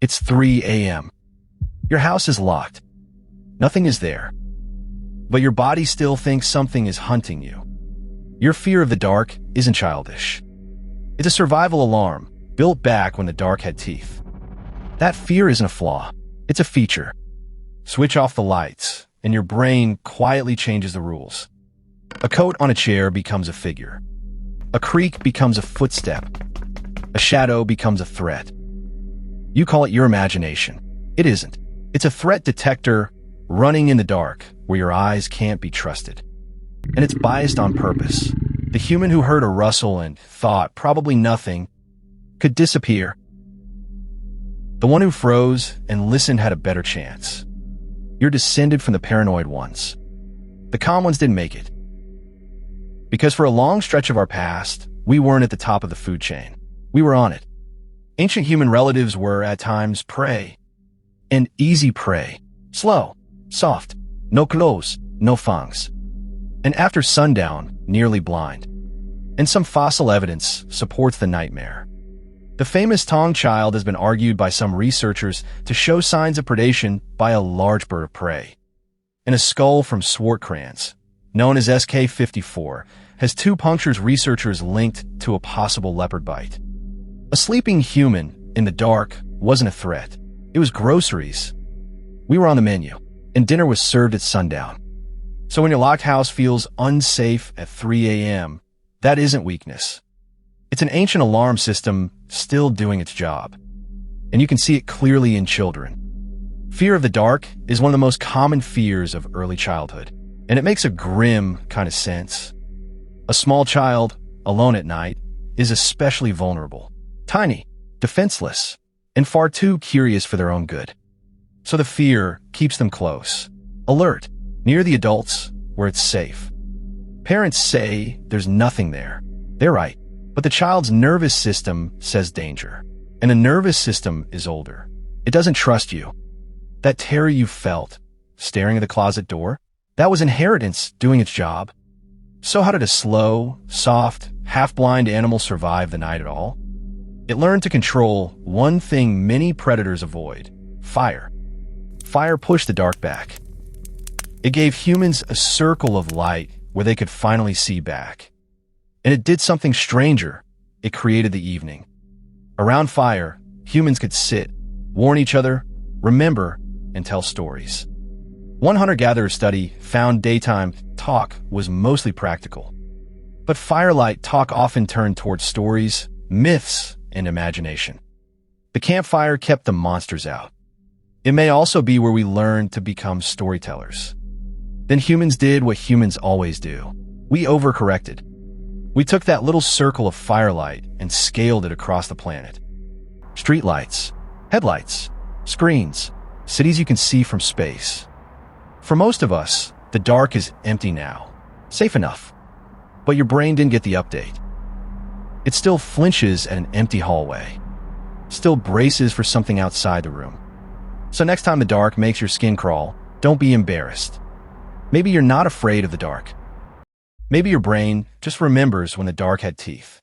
It's 3 a.m. Your house is locked. Nothing is there. But your body still thinks something is hunting you. Your fear of the dark isn't childish. It's a survival alarm built back when the dark had teeth. That fear isn't a flaw. It's a feature. Switch off the lights, and your brain quietly changes the rules. A coat on a chair becomes a figure. A creak becomes a footstep. A shadow becomes a threat. You call it your imagination. It isn't. It's a threat detector running in the dark where your eyes can't be trusted. And it's biased on purpose. The human who heard a rustle and thought probably nothing could disappear. The one who froze and listened had a better chance. You're descended from the paranoid ones. The calm ones didn't make it. Because for a long stretch of our past, we weren't at the top of the food chain. We were on it. Ancient human relatives were, at times, prey. And easy prey. Slow, soft, no claws, no fangs. And after sundown, nearly blind. And some fossil evidence supports the nightmare. The famous Tong child has been argued by some researchers to show signs of predation by a large bird of prey. And a skull from Swartkrans, known as SK-54, has two punctures researchers linked to a possible leopard bite. A sleeping human in the dark wasn't a threat. It was groceries. We were on the menu, and dinner was served at sundown. So when your locked house feels unsafe at 3 a.m., that isn't weakness. It's an ancient alarm system still doing its job. And you can see it clearly in children. Fear of the dark is one of the most common fears of early childhood, and it makes a grim kind of sense. A small child, alone at night, is especially vulnerable. Tiny, defenseless, and far too curious for their own good. So the fear keeps them close, alert, near the adults where it's safe. Parents say there's nothing there. They're right, but the child's nervous system says danger. And the nervous system is older. It doesn't trust you. That terror you felt, staring at the closet door, that was inheritance doing its job. So how did a slow, soft, half-blind animal survive the night at all? It learned to control one thing many predators avoid: fire. Fire pushed the dark back. It gave humans a circle of light where they could finally see back. And it did something stranger. It created the evening. Around fire, humans could sit, warn each other, remember, and tell stories. One hunter-gatherer study found daytime talk was mostly practical. But firelight talk often turned towards stories, myths, and imagination. The campfire kept the monsters out. It may also be where we learned to become storytellers. Then humans did what humans always do. We overcorrected. We took that little circle of firelight and scaled it across the planet. Streetlights, headlights, screens, cities you can see from space. For most of us, the dark is empty now. Safe enough. But your brain didn't get the update. It still flinches at an empty hallway. Still braces for something outside the room. So next time the dark makes your skin crawl, don't be embarrassed. Maybe you're not afraid of the dark. Maybe your brain just remembers when the dark had teeth.